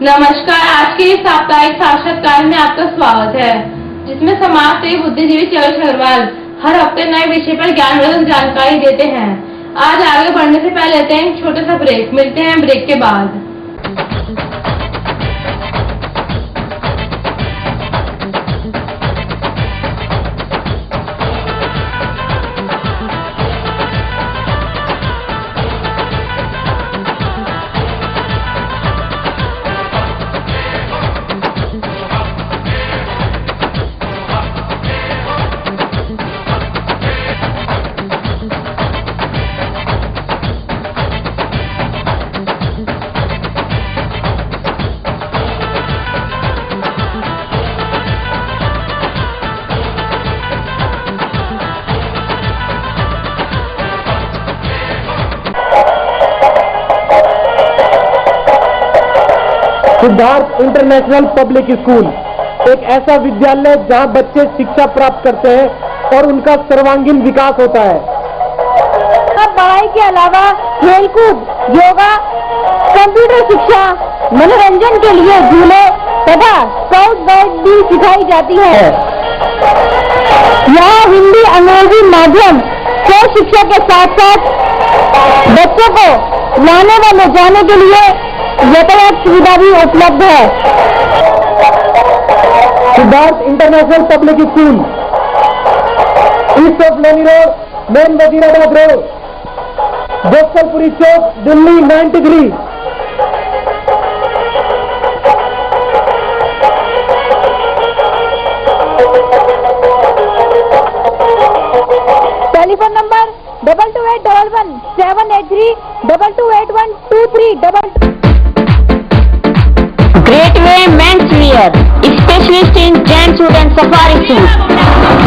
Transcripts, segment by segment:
नमस्कार। आज के इस साप्ताहिक साक्षात्कार में आपका स्वागत है, जिसमें समाज सेवी बुद्धिजीवी चेतन अग्रवाल हर हफ्ते नए विषय पर ज्ञानवर्धक जानकारी देते हैं। आज आगे बढ़ने से पहले लेते हैं एक छोटा सा ब्रेक। मिलते हैं ब्रेक के बाद। सिद्धार्थ इंटरनेशनल पब्लिक स्कूल एक ऐसा विद्यालय जहां बच्चे शिक्षा प्राप्त करते हैं और उनका सर्वांगीण विकास होता है। अब पढ़ाई के अलावा खेलकूद, योगा, कंप्यूटर शिक्षा, मनोरंजन के लिए झूले तथा स्काउट गाइड भी सिखाई जाती है। यहाँ हिंदी, अंग्रेजी माध्यम से शिक्षा के साथ साथ बच्चों को लाने व ले जाने के लिए यातायात सुविधा भी उपलब्ध है। Siddharth international public school, east of Loni road, main Wazirabad road, Gopalpuri Chowk, Delhi 93। Telephone number 2281 783 228123 Great Way Men's Wear, specialist in gent suit and safari suit,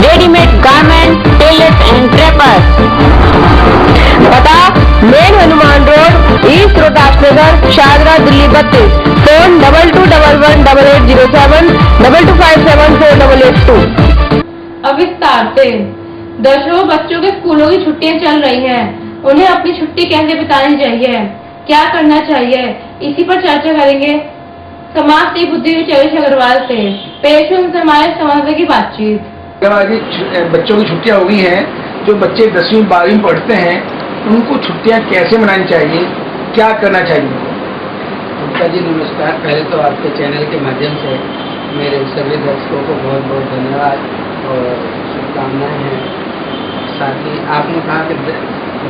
ready-made garments, tailors and drapers. पता main Hanuman road, east Rohtas Nagar, Shahdara, Delhi 32। Phone 22118807 22574882। अब विस्तार से। दर्शकों, बच्चों के स्कूलों की छुट्टियां चल रही हैं। उन्हें अपनी छुट्टी कैसे बितानी चाहिए, क्या करना चाहिए, इसी पर चर्चा करेंगे समाज सेवी बुद्धिजीवी चेतन अग्रवाल से। पेश है उनसे हमारे समझने की बातचीत। बच्चों की छुट्टियां हो गई हैं, जो बच्चे 10वीं 12वीं पढ़ते हैं उनको छुट्टियां कैसे मनानी चाहिए, क्या करना चाहिए? गुप्ता जी नमस्कार। पहले तो आपके चैनल के माध्यम से मेरे सभी दर्शकों को बहुत बहुत धन्यवाद और शुभकामनाएं हैं। साथ ही आपने कहा कि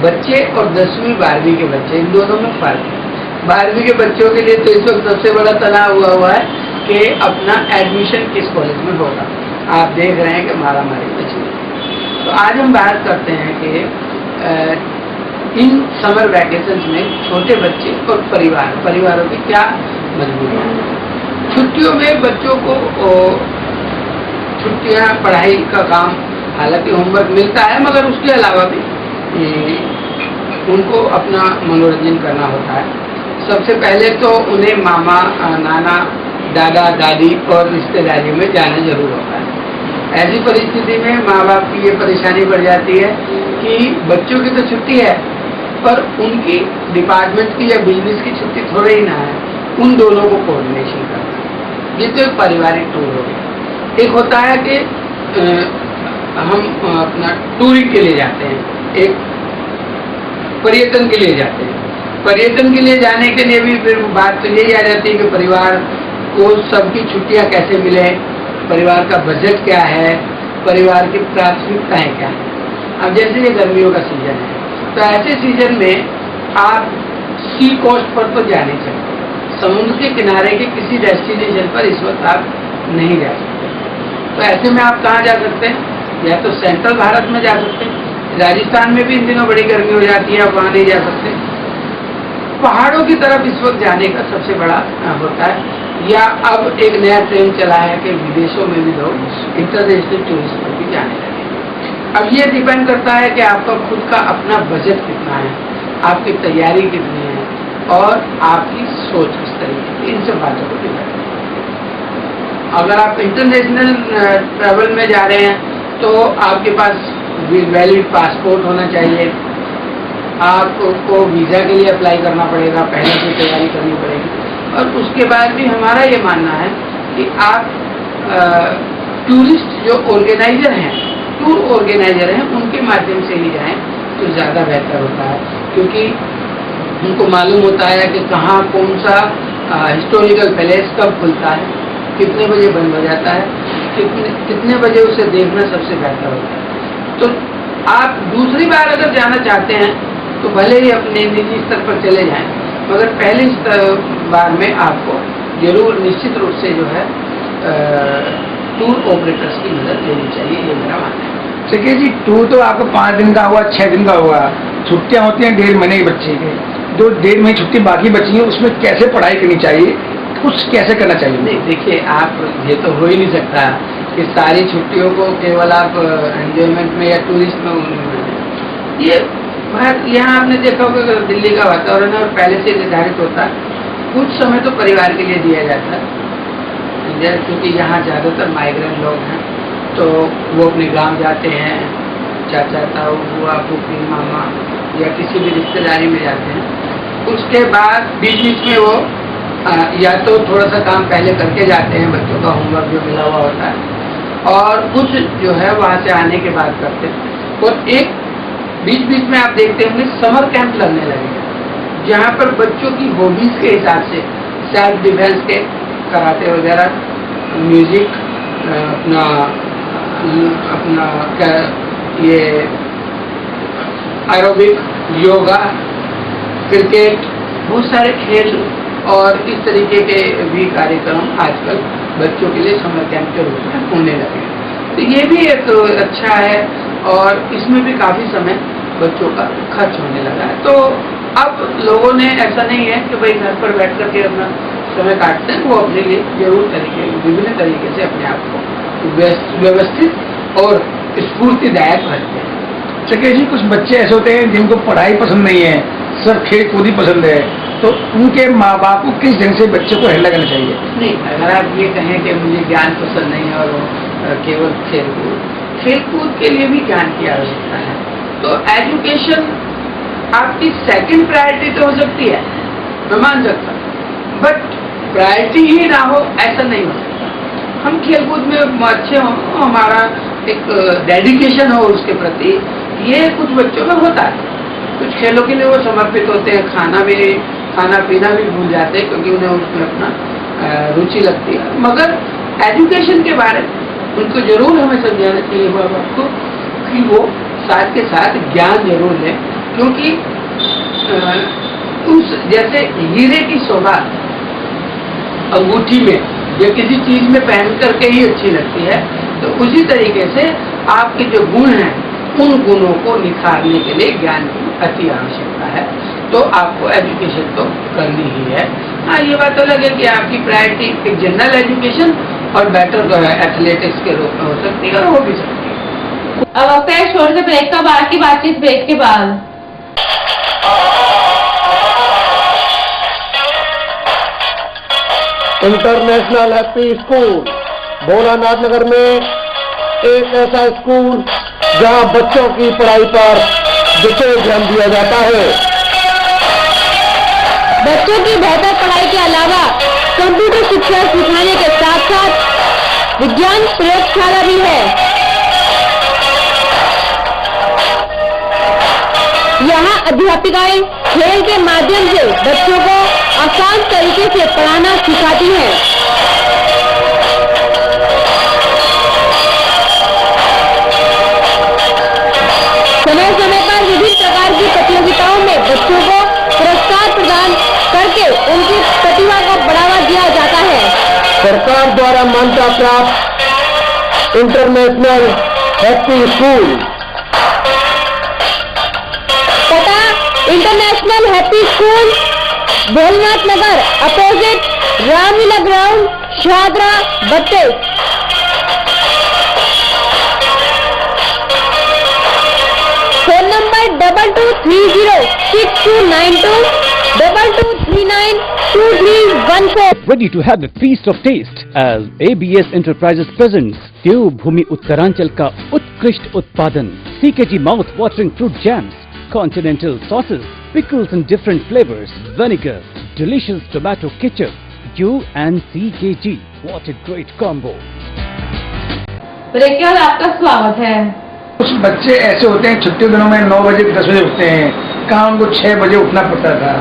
बच्चे और 10वीं 12वीं के बच्चे, इन दोनों में फर्क है। 12वीं के बच्चों के लिए तो इस वक्त सबसे बड़ा तनाव हुआ है कि अपना एडमिशन किस कॉलेज में होगा। आप देख रहे हैं कि मारामारी बची है। तो आज हम बात करते हैं कि इन समर वैकेशंस में छोटे बच्चे और परिवारों की क्या मजबूरियाँ हैं। छुट्टियों में बच्चों को छुट्टियाँ, पढ़ाई का काम, हालांकि होमवर्क मिलता है, मगर उसके अलावा भी उनको अपना मनोरंजन करना होता है। सबसे पहले तो उन्हें मामा, नाना, दादा, दादी और रिश्तेदारियों में जाना जरूर होता है। ऐसी परिस्थिति में माँ बाप की ये परेशानी बढ़ जाती है कि बच्चों की तो छुट्टी है, पर उनकी डिपार्टमेंट की या बिजनेस की छुट्टी थोड़े ही ना है। उन दोनों को कोऑर्डिनेशन करना है। ये तो एक पारिवारिक टूर हो गया। एक होता है कि हम अपना टूरिंग के लिए जाते हैं, एक पर्यटन के लिए जाते हैं। पर्यटन के लिए जाने के लिए भी फिर बात तो यही आ जाती है कि परिवार को सबकी छुट्टियां कैसे मिले, परिवार का बजट क्या है, परिवार की प्राथमिकताएं क्या है। अब जैसे ये गर्मियों का सीजन है, तो ऐसे सीजन में आप सी कोस्ट पर तो जाने चाहिए। समुद्र के किनारे के किसी डेस्टिनेशन पर इस वक्त आप नहीं जा सकते। तो ऐसे में आप कहाँ जा सकते हैं? या तो सेंट्रल भारत में जा सकते हैं। राजस्थान में भी इन दिनों बड़ी गर्मी हो जाती है, आप वहाँ नहीं जा सकते। पहाड़ों की तरफ इस वक्त जाने का सबसे बड़ा होता है। या अब एक नया ट्रेंड चला है कि विदेशों में भी लोग इंटरनेशनल टूरिस्ट पर भी जाने लगे। अब ये डिपेंड करता है कि आपका खुद का अपना बजट कितना है, आपकी तैयारी कितनी है और आपकी सोच किस तरीके की, इन सब बातों को डिपेंड करता है। अगर आप इंटरनेशनल ट्रैवल में जा रहे हैं तो आपके पास वैलिड पासपोर्ट होना चाहिए। आपको वीज़ा के लिए अप्लाई करना पड़ेगा, पहले से तैयारी करनी पड़ेगी। और उसके बाद भी हमारा ये मानना है कि आप टूरिस्ट जो ऑर्गेनाइजर हैं, टूर ऑर्गेनाइजर हैं, उनके माध्यम से ही जाएं तो ज़्यादा बेहतर होता है, क्योंकि उनको मालूम होता है कि कहाँ कौन सा हिस्टोरिकल पैलेस कब खुलता है, कितने बजे बंद हो जाता है, कितने बजे उसे देखना सबसे बेहतर होता है। तो आप दूसरी बार अगर जाना चाहते हैं तो भले ही अपने निजी स्तर पर चले जाएं, मगर पहली बार में आपको जरूर निश्चित रूप से जो है टूर ऑपरेटर्स की मदद लेनी चाहिए, ये मेरा मानना है। ठीक है जी, टूर तो आपको 5 दिन का हुआ, 6 दिन का हुआ, छुट्टियां होती हैं 1.5 महीने के बच्चे के, जो 1.5 महीने छुट्टी बाकी बची है उसमें कैसे पढ़ाई करनी चाहिए, कुछ कैसे करना चाहिए? नहीं देखिए, आप ये तो हो ही नहीं सकता कि सारी छुट्टियों को केवल आप एंजॉयमेंट में या टूरिस्ट में ये यहाँ आपने देखा होगा दिल्ली का वातावरण है और पहले से निर्धारित होता है, कुछ समय तो परिवार के लिए दिया जाता है, क्योंकि यहाँ ज़्यादातर माइग्रेंट लोग हैं तो वो अपने गांव जाते हैं, चाचा ताऊ बुआ फूफी मामा या किसी भी रिश्तेदारी में जाते हैं। उसके बाद बीच बीच में वो या तो थोड़ा सा काम पहले करके जाते हैं, बच्चों का होमवर्क जो मिला हुआ होता है, और कुछ जो है वहाँ से आने के बाद करते हैं। और एक बीच बीच में आप देखते होंगे समर कैंप लगने लगे, जहाँ पर बच्चों की हॉबीज के हिसाब से सेल्फ डिफेंस के कराटे वगैरह, म्यूजिक, अपना क्या ये एरोबिक, योगा, क्रिकेट, बहुत सारे खेल और इस तरीके के भी कार्यक्रम आजकल बच्चों के लिए समर कैंप के रूप में होने लगे। तो ये भी एक अच्छा है और इसमें भी काफ़ी समय बच्चों का खर्च होने लगा है। तो अब लोगों ने ऐसा नहीं है कि भाई घर पर बैठ करके अपना समय काटते हैं, वो अपने लिए जरूर विभिन्न तरीके से अपने आप को व्यवस्थित और स्फूर्तिदायक रखते हैं। चके जी, कुछ बच्चे ऐसे होते हैं जिनको पढ़ाई पसंद नहीं है, सब खेल कूद ही पसंद है, तो उनके माँ बाप को किस ढंग से बच्चे को हैंडल करना चाहिए? नहीं, अगर आप ये कहें कि मुझे ज्ञान पसंद नहीं है और केवल खेलकूद के लिए भी ज्ञान की आवश्यकता है, तो एजुकेशन आपकी सेकंड प्रायोरिटी तो हो सकती है, मैं मान सकता हूँ, बट प्रायोरिटी ही ना हो ऐसा नहीं हो सकता। हम खेलकूद में अच्छे हों, हमारा एक डेडिकेशन हो उसके प्रति, ये कुछ बच्चों में होता है। कुछ खेलों के लिए वो समर्पित होते हैं, खाना पीना भी भूल जाते हैं क्योंकि उन्हें उसमें अपना रुचि लगती है। मगर एजुकेशन के बारे में उनको जरूर हमें समझाना चाहिए माँ बाप को कि वो साथ के साथ ज्ञान जरूर लें, क्योंकि उस जैसे हीरे की शोभा अंगूठी में या किसी चीज में पहन करके ही अच्छी लगती है, तो उसी तरीके से आपके जो गुण हैं उन गुणों को निखारने के लिए ज्ञान की अति आवश्यकता है। तो आपको एजुकेशन तो करनी ही है। हाँ, ये बात अलग है कि आपकी प्रायोरिटी एक जनरल एजुकेशन और बेटर जो है एथलेटिक्स के रूप में हो सकती है और हो भी सकती है। अब वक्त है छोड़ से ब्रेक का, बाद की बातचीत ब्रेक के बाद। इंटरनेशनल हैप्पी स्कूल भोलानाथ नगर में एक ऐसा स्कूल जहां बच्चों की पढ़ाई पर विशेष ध्यान दिया जाता है। बच्चों की बेहतर पढ़ाई के अलावा कंप्यूटर शिक्षा सिखाने के साथ साथ विज्ञान प्रयोगशाला भी है। यहाँ अध्यापिकाएं खेल के माध्यम से बच्चों को आसान तरीके से पढ़ाना सिखाती हैं। समय समय पर विभिन्न प्रकार की प्रतियोगिताओं में बच्चों को पुरस्कार प्रदान करके उनकी प्रतिभा को बढ़ावा दिया जाता है। सरकार द्वारा मान्यता प्राप्त इंटरनेशनल हैप्पी स्कूल, पता इंटरनेशनल हैप्पी स्कूल, भोलानाथ नगर, अपोजिट रामलीला ग्राउंड, शाहदरा, बत्तीस। Phone number 22306292 22392314। Ready to have a feast of taste as ABS Enterprises presents देवभूमि उत्तरांचल का उत्कृष्ट उत्पादन CKG mouth watering fruit jams, continental sauces, pickles in different flavors, vinegar, delicious tomato ketchup, U and CKG. What a great combo! Break के बाद आपका स्वागत है। कुछ बच्चे ऐसे होते हैं छुट्टी दिनों में 9 बजे 10 बजे उठते हैं, कहाँ उनको 6 बजे उठना पड़ता था।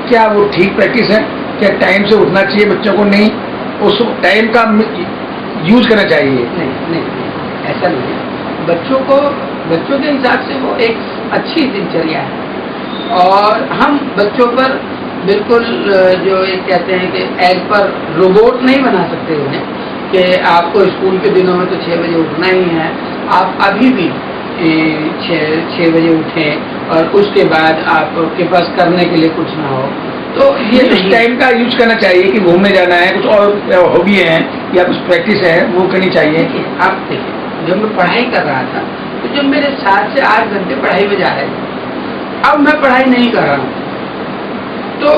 क्या वो ठीक प्रैक्टिस है? क्या टाइम से उठना चाहिए बच्चों को? नहीं, उस टाइम का यूज करना चाहिए। नहीं, ऐसा नहीं है। बच्चों के हिसाब से वो एक अच्छी दिनचर्या है और हम बच्चों पर बिल्कुल जो ये कहते हैं कि एज पर रोबोट नहीं बना सकते उन्हें कि आपको स्कूल के दिनों में तो 6 बजे उठना ही है। आप अभी भी 6 बजे उठें और उसके बाद आपके पास करने के लिए कुछ ना हो, तो ये उस टाइम का यूज करना चाहिए कि घूमने जाना है, कुछ और हॉबी है या कुछ प्रैक्टिस है, वो करनी चाहिए। आप देखिए, जब मैं पढ़ाई कर रहा था तो जब मेरे 7 से 8 घंटे पढ़ाई में जा रहे थे, अब मैं पढ़ाई नहीं कर रहा हूँ तो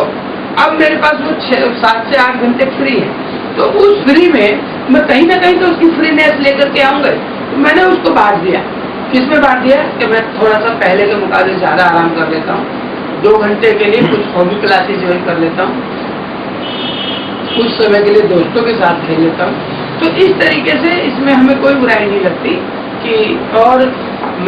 अब मेरे पास वो 7 से 8 घंटे फ्री है, तो उस फ्री में मैं कहीं ना कहीं तो उसकी फ्रीनेस लेकर के आऊंगा। तो मैंने उसको बांट दिया। किसमें बांट दिया कि मैं थोड़ा सा पहले के मुकाबले ज्यादा आराम कर लेता हूँ, 2 घंटे के लिए कुछ हॉबी क्लासेस ज्वाइन कर लेता हूँ, कुछ समय के लिए दोस्तों के साथ खेल लेता हूँ। तो इस तरीके से इसमें हमें कोई बुराई नहीं लगती कि, और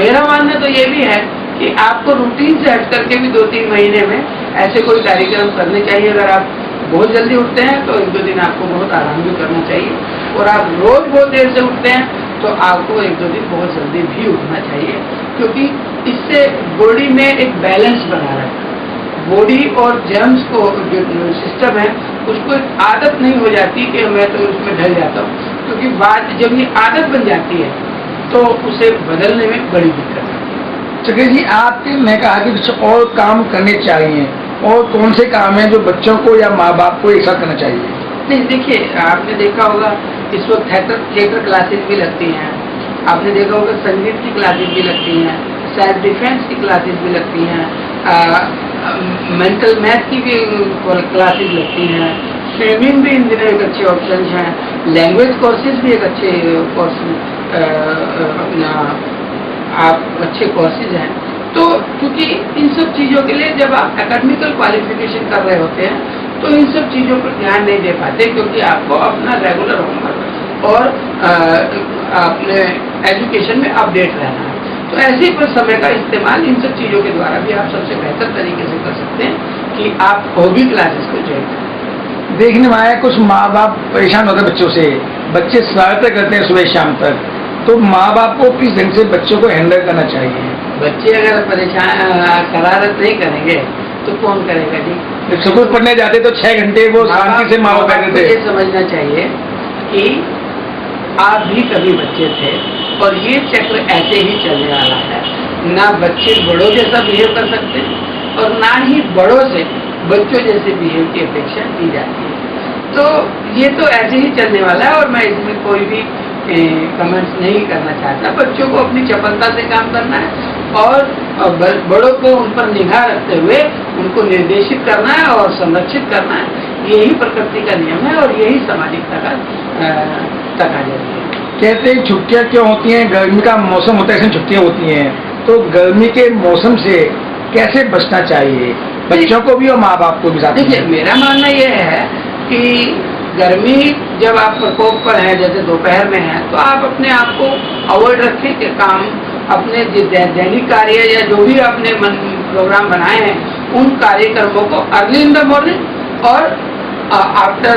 मेरा मानना तो ये भी है कि आपको रूटीन से हट करके भी 2-3 महीने में ऐसे कोई कार्यक्रम करने चाहिए। अगर आप बहुत जल्दी उठते हैं तो 1-2 दिन आपको बहुत आराम भी करना चाहिए, और आप रोज बहुत देर से उठते हैं तो आपको 1-2 दिन बहुत जल्दी भी उठना चाहिए, क्योंकि इससे बॉडी में एक बैलेंस बना रहता है। बॉडी और जर्म्स को जो सिस्टम है उसको एक आदत नहीं हो जाती कि मैं तो उसमें ढल जाता हूँ, क्योंकि बात जब ये आदत बन जाती है तो उसे बदलने में बड़ी दिक्कत है। चक्र जी, आपने कहा कि कुछ और काम करने चाहिए, और कौन से काम हैं जो बच्चों को या माँ बाप को एक साथ करना चाहिए? नहीं, देखिए, आपने देखा होगा इस वक्त थिएटर क्लासेस भी लगती हैं, आपने देखा होगा संगीत की क्लासेस भी लगती हैं, सेल्फ डिफेंस की क्लासेस भी लगती हैं, मेंटल मैथ की भी क्लासेस लगती हैं, स्विमिंग भी इन दिनों एक अच्छे ऑप्शन हैं, लैंग्वेज कोर्सेज भी एक अच्छे कोर्स अच्छे कोर्सेज हैं। तो क्योंकि इन सब चीज़ों के लिए जब आप एकेडमिकल क्वालिफिकेशन कर रहे होते हैं तो इन सब चीज़ों पर ध्यान नहीं दे पाते, क्योंकि आपको अपना रेगुलर होमवर्क और अपने एजुकेशन में अपडेट रहना है। तो ऐसे पर समय का इस्तेमाल इन सब चीज़ों के द्वारा भी आप सबसे बेहतर तरीके से कर सकते हैं कि आप हॉबी क्लासेस को ज्वाइन करें। देखने में आया कुछ माँ बाप परेशान होते हैं बच्चों से, बच्चे शरारतें करते हैं सुबह शाम तक, तो माँ बाप को किस ढंग से बच्चों को हैंडल करना चाहिए? बच्चे अगर परेशान शरारत नहीं करेंगे तो कौन करेगा जी? स्कूल पढ़ने जाते तो 6 घंटे वो शांति से माँ बाप बैठे थे। ये समझना चाहिए कि आप भी कभी बच्चे थे और ये चक्र ऐसे ही चलने वाला है। ना बच्चे बड़ों जैसा बिहेव कर सकते और ना ही बड़ों से बच्चों जैसे बिहेव की अपेक्षा की जाती है। तो ये तो ऐसे ही चलने वाला है और मैं इसमें कोई भी कमेंट्स नहीं करना चाहता। बच्चों को अपनी चपलता से काम करना है और बड़ों को उन पर निगाह रखते हुए उनको निर्देशित करना है और संरक्षित करना है। यही प्रकृति का नियम है और यही सामाजिकता का तकाजा है। कहते हैं छुट्टियाँ क्यों होती हैं? गर्मी का मौसम होता है, इसमें छुट्टियाँ होती हैं। तो गर्मी के मौसम से कैसे बचना चाहिए बच्चों को भी और माँ बाप को भी? साथ देखिए, मेरा मानना यह है कि गर्मी जब आप प्रकोप पर है, जैसे दोपहर में है, तो आप अपने आप को अवॉइड रखें कि काम अपने दैनिक कार्य या जो भी आपने प्रोग्राम बनाए हैं उन कार्यक्रमों को अर्ली इन द मॉर्निंग और after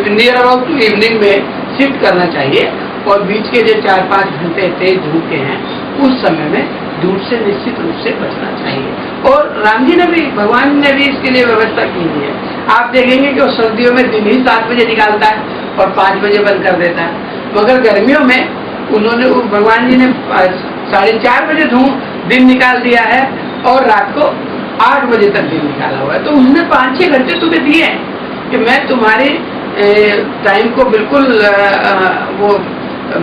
near about two evening में शिफ्ट करना चाहिए। और बीच के जो 4-5 घंटे तेज धूप के हैं उस समय में धूप से निश्चित रूप से बचना चाहिए। और राम जी ने भी, भगवान ने भी इसके लिए व्यवस्था की हुई है। आप देखेंगे कि वो सर्दियों में दिन ही 7 बजे निकालता है और 5 बजे बंद कर देता है, मगर गर्मियों में उन्होंने, भगवान जी ने 4:30 बजे दिन निकाल दिया है और रात को 8 बजे तक दिन निकाला हुआ है। तो उसने 5-6 घंटे तुम्हें दिए हैं कि मैं तुम्हारे टाइम को बिल्कुल वो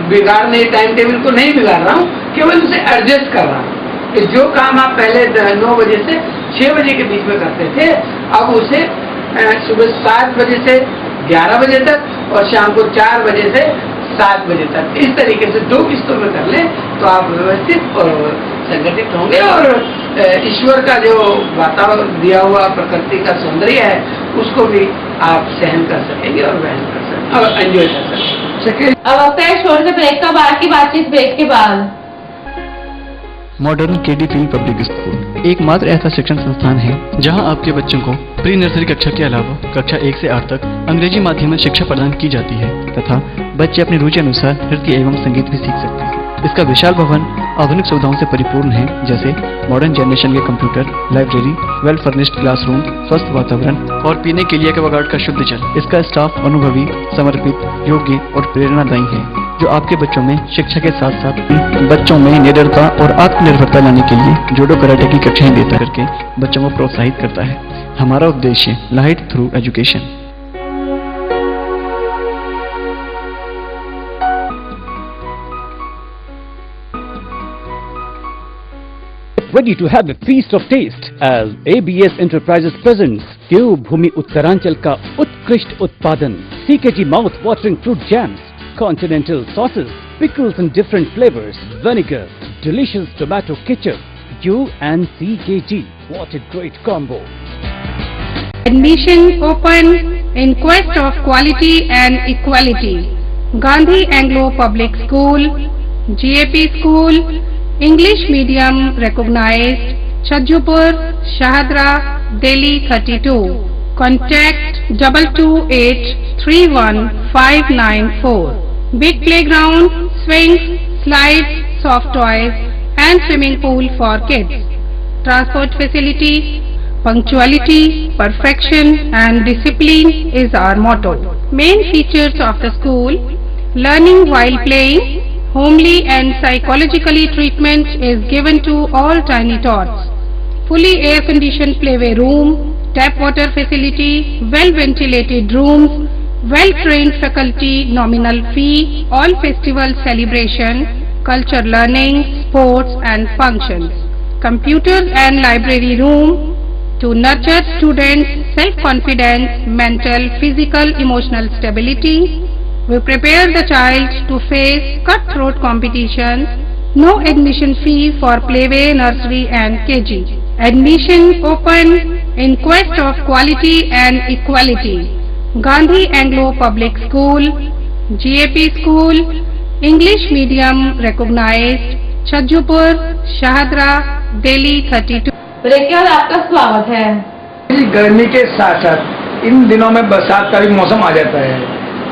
बिगाड़ने, टाइम टेबल को नहीं बिगाड़ रहा हूँ, केवल उसे एडजस्ट कर रहा हूँ कि जो काम आप पहले 9 बजे से 6 बजे के बीच में करते थे, अब उसे सुबह 7 बजे से 11 बजे तक और शाम को 4 बजे से 7 बजे तक, इस तरीके से 2 किस्तों में कर लें तो आप व्यवस्थित और संगठित होंगे और ईश्वर का जो वातावरण दिया हुआ प्रकृति का सौंदर्य है उसको भी आप सहन कर सकेंगे और वहन कर सकेंगे और एंजॉय कर सकेंगे। अब वक्त है छोटे से ब्रेक का, बाहर की बातचीत ब्रेक के बाद। Modern KD field public school एकमात्र ऐसा शिक्षण संस्थान है जहां आपके बच्चों को प्री नर्सरी कक्षा के अलावा कक्षा 1 से 8 तक अंग्रेजी माध्यम में शिक्षा प्रदान की जाती है तथा बच्चे अपनी रुचि अनुसार नृत्य एवं संगीत भी सीख सकते हैं। इसका विशाल भवन आधुनिक सुविधाओं से परिपूर्ण है, जैसे मॉडर्न जनरेशन के computer, library, well furnished classroom, स्वस्थ वातावरण और पीने के लिए एक्वागार्ड का शुद्ध जल। इसका स्टाफ अनुभवी, समर्पित, योग्य और प्रेरणादायी है, जो आपके बच्चों में शिक्षा के साथ साथ बच्चों में निडरता और आत्मनिर्भरता लाने के लिए जूडो कराटे की कक्षाएं देता करके बच्चों को प्रोत्साहित करता है। हमारा उद्देश्य light through education. Ready to have a feast of taste as ABS Enterprises presents देवभूमि उत्तरांचल का उत्कृष्ट उत्पादन CKG mouth watering fruit jams, continental sauces, pickles in different flavors, vinegar, delicious tomato ketchup. You and CKG, what a great combo! Admission open in quest of quality and equality. Gandhi Anglo Public School, GAP School, English medium recognized, Chajjupur, Shahadra, Delhi 32. Contact 22831 Big playground, swings, slides, soft toys and swimming pool for kids. Transport facility, punctuality, perfection and discipline is our motto. Main features of the school: learning while playing, homely and psychologically treatment is given to all tiny tots. Fully air-conditioned playway room, tap water facility, well-ventilated rooms, well-trained faculty, nominal fee, all festival celebration, culture learning, sports and functions. Computers and library room to nurture students' self-confidence, mental, physical, emotional stability. We prepare the child to face cutthroat competition. No admission fee for playway, nursery and KG. Admission open in quest of quality and equality. Gandhi Anglo Public School, GAP School, English medium recognized, Chajjupur, Shahadra, Delhi 32. Break के बाद आपका स्वागत है। गर्मी के साथ साथ इन दिनों में बरसात का भी मौसम आ जाता है,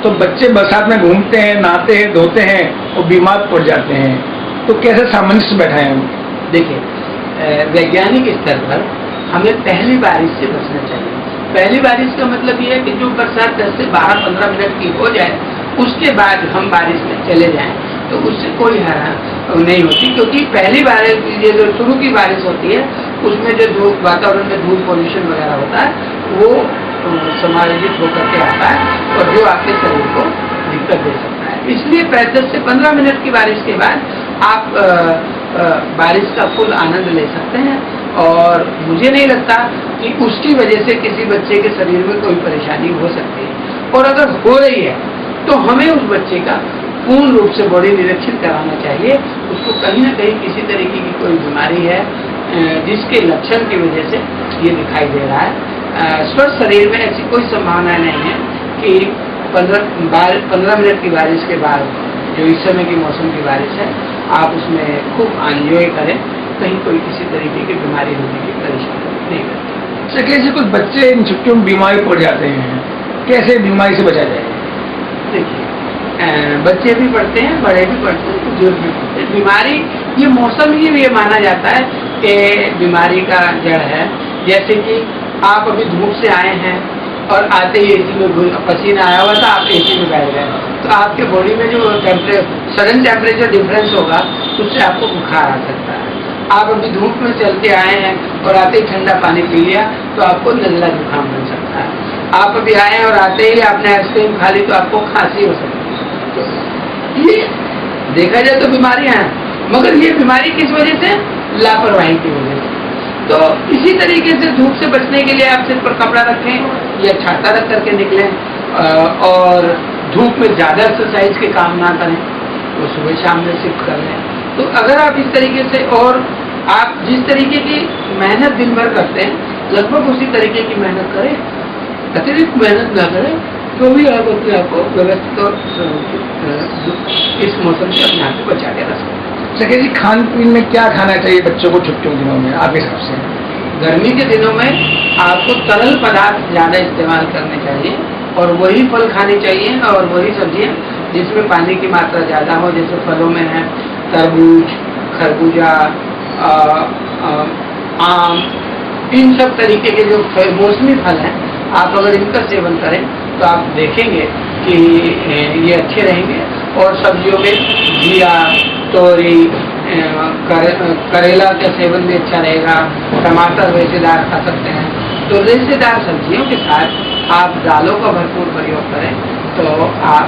तो बच्चे बरसात में घूमते हैं, नहाते हैं, धोते हैं और बीमार पड़ जाते हैं। तो कैसे सामंजस्य बैठाएं हम? देखिए, वैज्ञानिक स्तर पर हमें पहली बारिश से बचना चाहिए। पहली बारिश का मतलब ये है कि जो बरसात 10 से 12-15 मिनट की हो जाए, उसके बाद हम बारिश में चले जाएं, तो उससे कोई हैरान नहीं होती, क्योंकि पहली बारिश ये जो शुरू की बारिश होती है उसमें जो धूप, वातावरण में धूप पोल्यूशन वगैरह होता है वो समायोजित होकर के आता है और जो आपके शरीर को दिक्कत दे सकता है। इसलिए 10 से 15 मिनट की बारिश के बाद आप बारिश का फुल आनंद ले सकते हैं और मुझे नहीं लगता कि उसकी वजह से किसी बच्चे के शरीर में कोई परेशानी हो सकती है। और अगर हो रही है तो हमें उस बच्चे का पूर्ण रूप से बॉडी निरीक्षण कराना चाहिए। उसको कहीं ना कहीं किसी तरीके की कोई बीमारी है जिसके लक्षण की वजह से ये दिखाई दे रहा है। स्वस्थ शरीर में ऐसी कोई संभावना नहीं है कि 15 मिनट की बारिश के बाद जो इस समय की मौसम की बारिश है आप उसमें खूब एंजॉय करें, कहीं कोई किसी तरीके की बीमारी होने की परेशानी नहीं करती। अच्छा, कैसे कुछ बच्चे इन छुट्टियों में बीमारी पड़ जाते हैं, कैसे बीमारी से बचा जाए? देखिए, बच्चे भी पढ़ते हैं, बड़े भी पढ़ते हैं, बुजुर्ग भी पढ़ते हैं। बीमारी ये मौसम ही ये माना जाता है कि बीमारी का जड़ है। जैसे कि आप अभी धूप से आए हैं और आते ही एसी में पसीना आया हुआ था, आप एसी में बैठ गए, तो आपके बॉडी में जो सडन टेम्परेचर डिफरेंस होगा उससे आपको बुखार आ सकता है। आप अभी धूप में चलते आए हैं और आते ही ठंडा पानी पी लिया तो आपको नजला जुकाम बन सकता है। आप अभी आए और आते ही आपने आइसक्रीम खा ली तो आपको खांसी हो सकती है। तो ये देखा जाए तो बीमारियां हैं, मगर ये बीमारी किस वजह से? लापरवाही की वजह से। तो इसी तरीके से धूप से बचने के लिए आप सिर पर कपड़ा रखें या छाता रख करके निकलें और धूप में ज़्यादा एक्सरसाइज के काम ना करें, तो सुबह शाम में शिफ्ट कर लें। तो अगर आप इस तरीके से और आप जिस तरीके की मेहनत दिन भर करते हैं लगभग उसी तरीके की मेहनत करें, अतिरिक्त मेहनत ना करें, तो भी आप अपने आप को व्यवस्थित और इस मौसम से अपने आप को बचा के रख सकते हैं। सके जी, खान पीन में क्या खाना चाहिए बच्चों को छुट्टियों के दिनों में आपके हिसाब से? गर्मी के दिनों में आपको तरल पदार्थ ज़्यादा इस्तेमाल करने चाहिए और वही फल खाने चाहिए और वही सब्जियां जिसमें पानी की मात्रा ज़्यादा हो, जैसे फलों में है तरबूज, खरबूजा, आम, इन सब तरीके के जो मौसमी फल हैं, आप अगर इनका सेवन करें तो आप देखेंगे कि ये अच्छे रहेंगे। और सब्जियों में घिया, तोरी, करेला का सेवन भी अच्छा रहेगा, टमाटर रेशेदार खा सकते हैं। तो रेशेदार सब्जियों के साथ आप दालों का भरपूर प्रयोग करें तो आप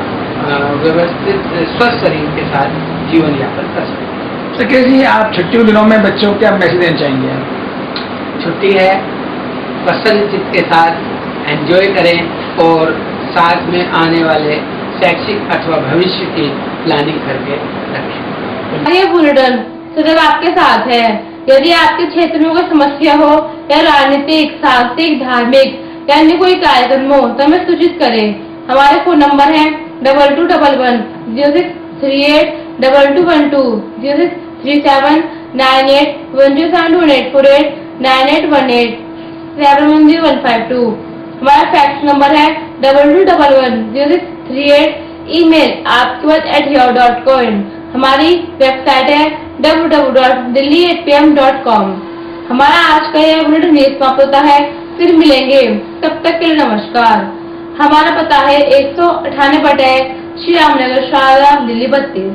व्यवस्थित स्वस्थ शरीर के साथ जीवन यापन कर सकते हैं। सके जी, आप छुट्टियों दिनों में बच्चों को क्या मैसेज देना चाहेंगे? छुट्टी है, प्रसन्न चित्त के साथ एंजॉय करें और साथ में आने वाले शैक्षिक अथवा भविष्य की प्लानिंग करके रखें। ये बुलेटिन सदैव आपके साथ है। यदि आपके क्षेत्र में कोई समस्या हो या राजनीतिक, साहसिक, धार्मिक या अन्य कोई कार्यक्रम हो तो हमें सूचित करें। हमारे फोन नंबर है 2211 0638 2212 0637 98 1072 9818 710152। हमारा फैक्स नंबर है 2211 0638। Email aapkibaat@yahoo.com। हमारी वेबसाइट है www.delhi8pm.com। हमारा आज का यह बुलेटिन समाप्त होता है, फिर मिलेंगे, तब तक के लिए नमस्कार। हमारा पता है 198 श्री रामनगर, शारदा, दिल्ली 32।